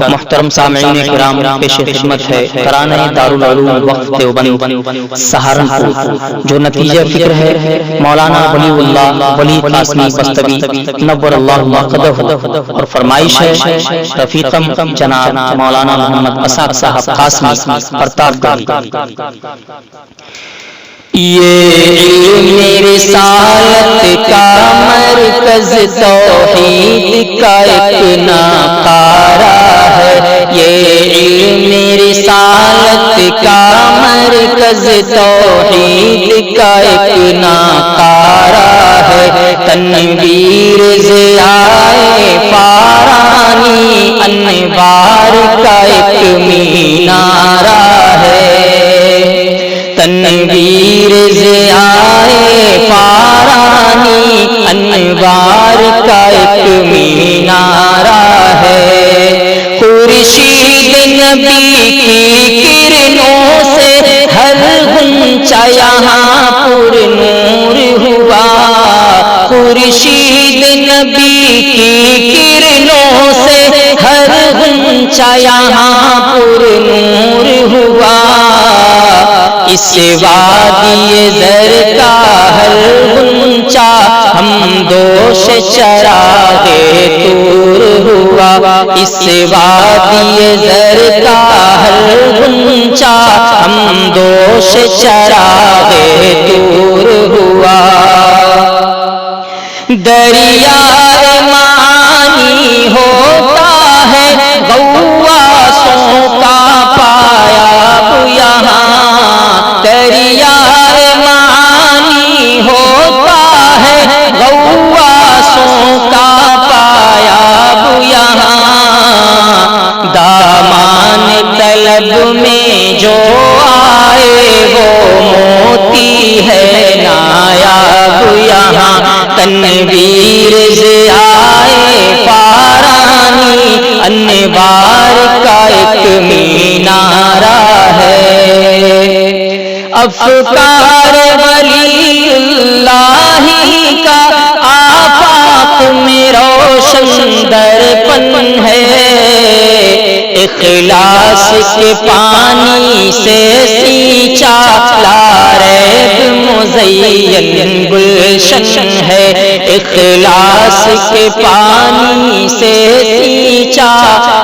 محترم سامعین کرام، پیش خدمت ہے ترانہ دارالعلوم وقف دیوبند سہارنپور، جو نتیجہ فکر ہے مولانا ولی اللہ ولی قاسمی بستوی نور اللہ مرقدہ، اور فرمائش ہے رفیقم جناب مولانا محمد اسحاق صاحب قاسمی پرتاپ گڑھ۔ یہ علم رسالت کا مرکز توحید کا ایک ناکارہ ہے، یہ علم رسالت کا مرکز توحید کا ایک ناکارہ ہے، تنویر ضیائے فارانی انوار کا ایک مینارہ ہے، تنویر ضیائے فارانی انوار کا ایک مینارہ ہے، خورشید نبی کی کرنوں سے ہر غنچہ یہاں پر نور ہوا، خورشید نبی کی کرنوں سے ہر غنچہ یہاں پر نور ہوا، اس وادی زر کا ہر غنچہ ہمدوش چراغ طور ہوا، اس وادی زر کا ہر غنچہ ہمدوش چراغ طور ہوا، دریائے معانی ہوتا ہے غواسوں کا پایاب یہاں، دریائے معانی ہوتا ہے غواسوں کا پایاب یہاں، دامان طلب میں جو آئے وہ موتی ہے نایاب یہاں، تنویر ضیائے فارانی انوار کا ایک مینارہ ہے، افکار ولی اللہ کا آفاق میں روشن درپن ہے، اخلاص کے پانی سے سینچا لا ریب مزین گلشن ہے، اخلاص کے پانی سے سینچا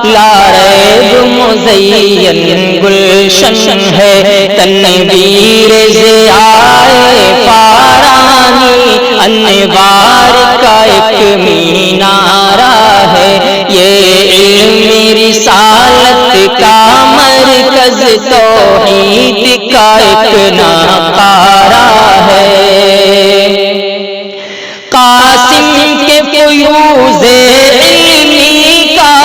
لا ریب مزین گلشن ہے، تنویر ضیائے فارانی انوار کا ایک مینارہ ہے، یہ علم رسالت کا مرکز توحید کا ایک ناکارہ ہے، قاسم کے فیوض علمی کا،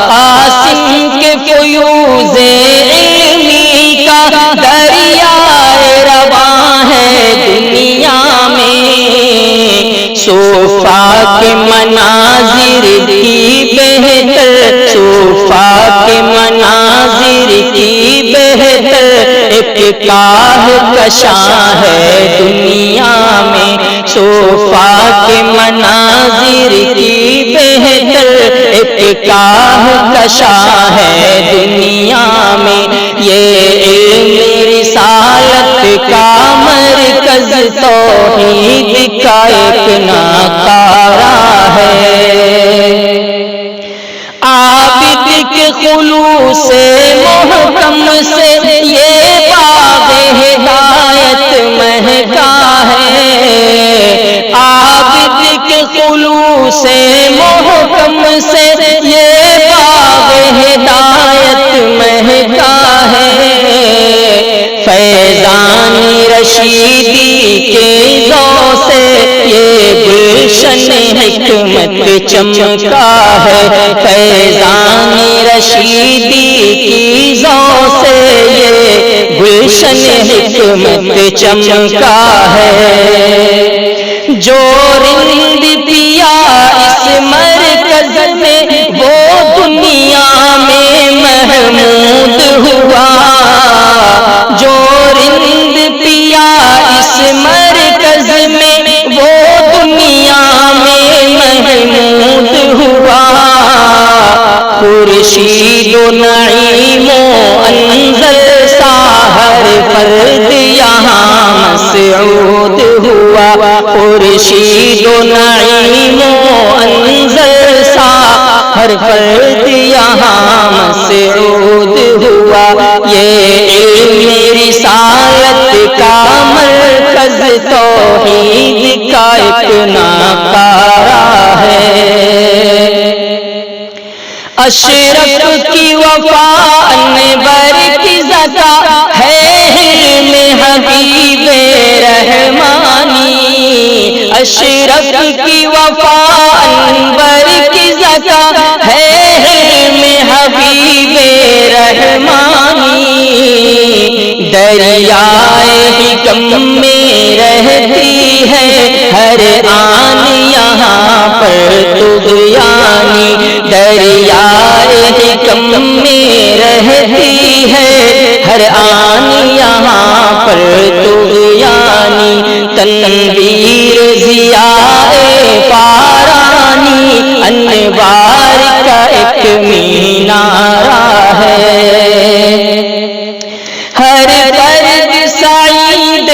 قاسم کے فیوض علمی کا دریائے رواں ہے دنیا میں، صوفا کے مناظر کی بہتر، صوفا کے مناظر کی بہتر ایک کاہ کشاں ہے دنیا میں، صوفا کے مناظر کی بہتر ایک کاہ کشاں ہے دنیا میں، یہ علم رسالت کا مرکز توحید کا ایک ناکارہ ہے، عابد کے خلوص محکم سے یہ باغ ہدایت مہکا ہے، عابد کے خلوص محکم سے یہ باغ ہدایت مہکا ہے، فیضان رشیدی کے ذو سے یہ گلشن حکمت چمکا ہے، فیضان رشیدی کی ذو سے یہ گلشن حکمت چمکا ہے، جو رند پیا اس مرکز میں وہ دنیا میں محمود ہوا، جو رند پیا اس مرکز میں وہ دنیا میں محمود ہوا، خورشید و نعیم و انزل سا ہر فرد یہاں مسعود ہوا، خورشید و نعیم و انزل سا ہر فرد یہاں مسعود ہوا، یہ علم رسالت کا مرکز توحید کا ایک ناکارہ ہے، اشرف کی وفا انور کی زکا ہے علم حبیب رحمانی، اشرف کی وفا انور کی زکا ہے علم حبیب رحمانی، دریائے حکم میں رہتی ہے ہر آن یہاں پر طغیانی، دریائے حکم میں رہتی ہے ہر آن یہاں پر طغیانی، تنویر ضیاء پارانی انوار کا ایک مینارہ ہے، ہر درد سعید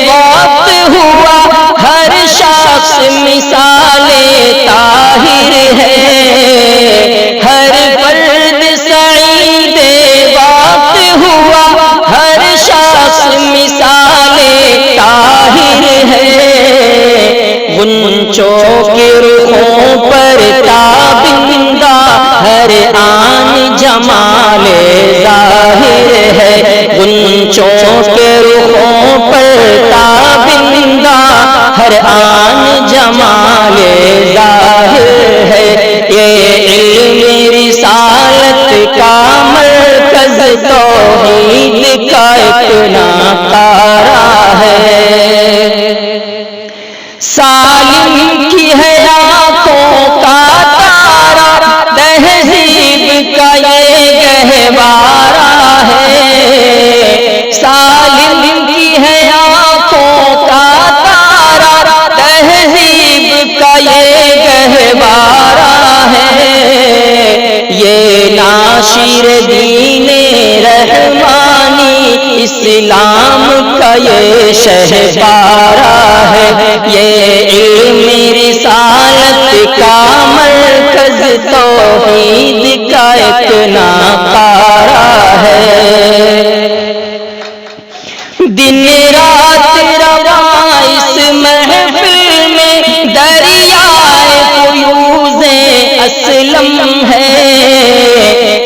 وقت ہوا، ہر شخص مثال طاہر ہے، ہر فرد سعید وقت ہوا، ہر شخص مثال طاہر ہے، غنچوں کے رخوں پر تابندہ ہر آن جمال ظاہر ہے، غنچوں کے رخوں پر تابندہ ہر آن جمال ظاہر ہے، یہ علم رسالت کا مرکز توحید کا ایک ناکارہ ہے، سالم کی ہے آنکھوں کا تارا، تہذیب کا یہ گہوارہ ہے، سالم کی ہے آنکھوں کا تارا، تہذیب کا یہ گہوارہ ہے، یہ ناشر دین رحمانی اسلام کا یہ شہسوارہ ہے، یہ علم رسالت کا مرکز توحید کا ایک ناکارہ ہے، دن رات رواں اس محفل میں دریائے فیوز اسلم ہے،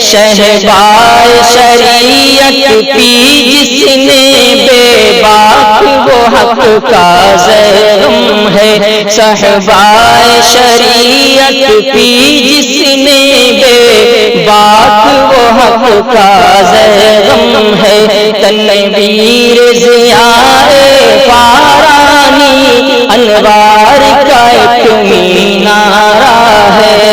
شہبائے شریعت پی جس نے بے باک وہ حق کا زیغم ہے، صحبائے شریعت پی جس نے بے باک وہ حق کا زیغم ہے، تنویر ضیاء پارانی انوار کا ایک مینارہ ہے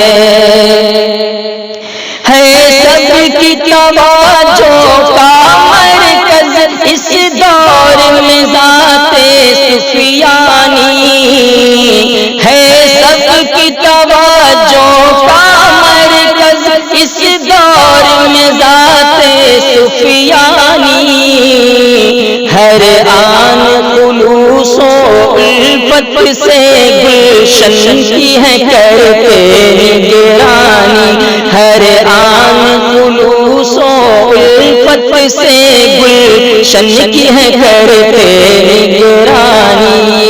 سب کی توجہ کا مرکز اس دور میں ذات سفیانی، ہے سب کی توجہ کا مرکز اس دور میں ذات سفیانی، ہر آن خلوص و الفت سے گلشن کی ہے کرتے نگرانی، ہر آن خلوص و الفت سے گلشن کی ہے کرتے نگرانی،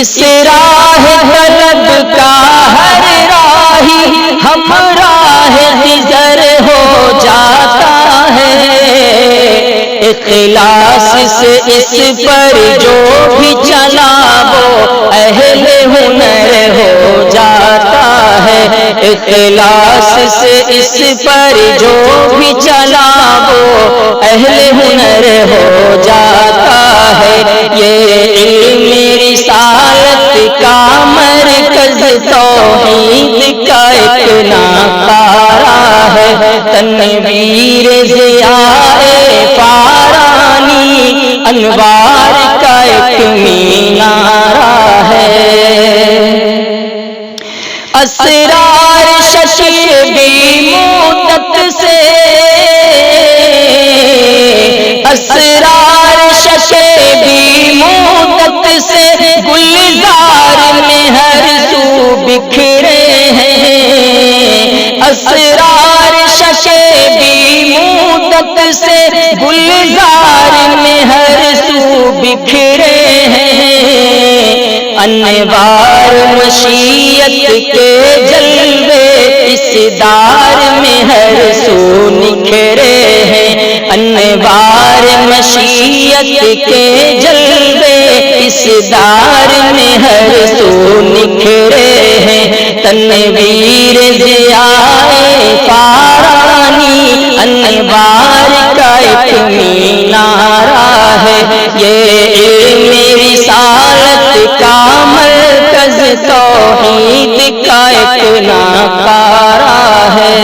اس راہ طلب کا ہر راہی ہمراہ خضر ہو جاتا ہے، اخلاص سے اس پر جو بھی چلا وہ اہل ہنر ہو جاتا ہے، اخلاص سے اس پر جو بھی چلا وہ اہل ہنر ہو جاتا ہے، یہ علم رسالت کا مرکز توحید کا ایک ناکارہ ہے، تنویر ضیاء پارانی انوار کا ایک مینارہ ہے، اسرار ششی بھی بکھرے ہیں، اسرار شکیبی مدت سے گلزار میں ہر سو بکھرے ہیں، انوار مشیت کے جلوے اس دار میں ہر سو نکھرے ہیں، انوار مشیت کے جلوے اس دار میں ہر سو نکھرے ہیں، تنویر ضیائے پارانی انوار کا ایک مینارہ ہے، یہ علم رسالت کا مرکز توحید کا ایک ناکارہ ہے،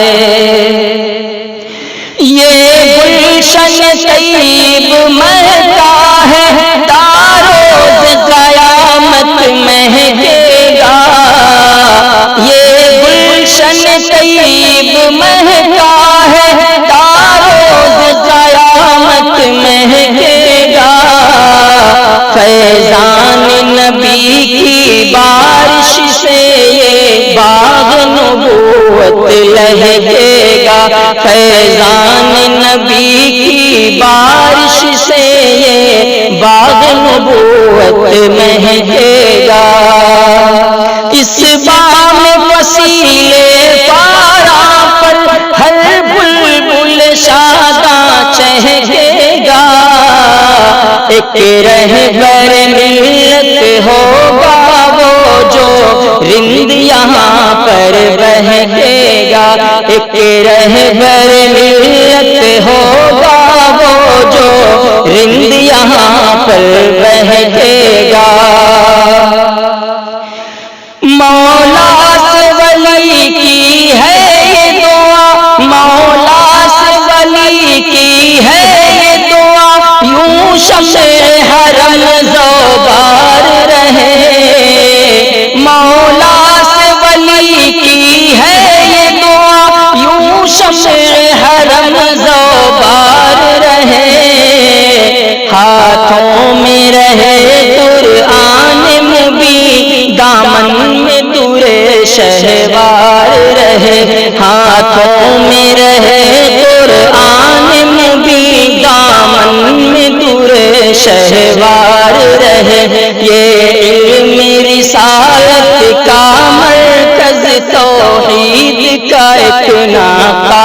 یہ گلشن طیب مہکا ہے تا روز قیامت مہکے گا، یہ گلشن طیب مہکا ہے تا روز قیامت مہکے گا، فیضان نبی کی بارش سے یہ باغ نبوت لہکے گا، فیضان نبی کی بارش سے یہ باغ نبوت مہکے گا، اس بام وسیلے پارا پر ہر بلبل شاداں چہکے گا، ایک رہبر ملت ہوگا وہ جو رند یہاں پر بہکے گا، ایک رہبر ملت ہوگا وہ جو رند یہاں پر بہکے گا، مولا سے ولی کی ہے یہ دعا، مولا سے ولی کی ہے یہ دعا، یوں شمع حرم زوبار رہے، مولا سے ولی کی ہے یہ دعا، یوں شمع حرم زوبار رہے، ہاتھوں میں رہے قرآن مبین، دامن میں دور شہوار رہے، ہاتھوں میں رہے قرآن مبین، دامن میں دور شہوار رہے، یہ علم رسالت کا مرکز توحید کا ایک ناکارہ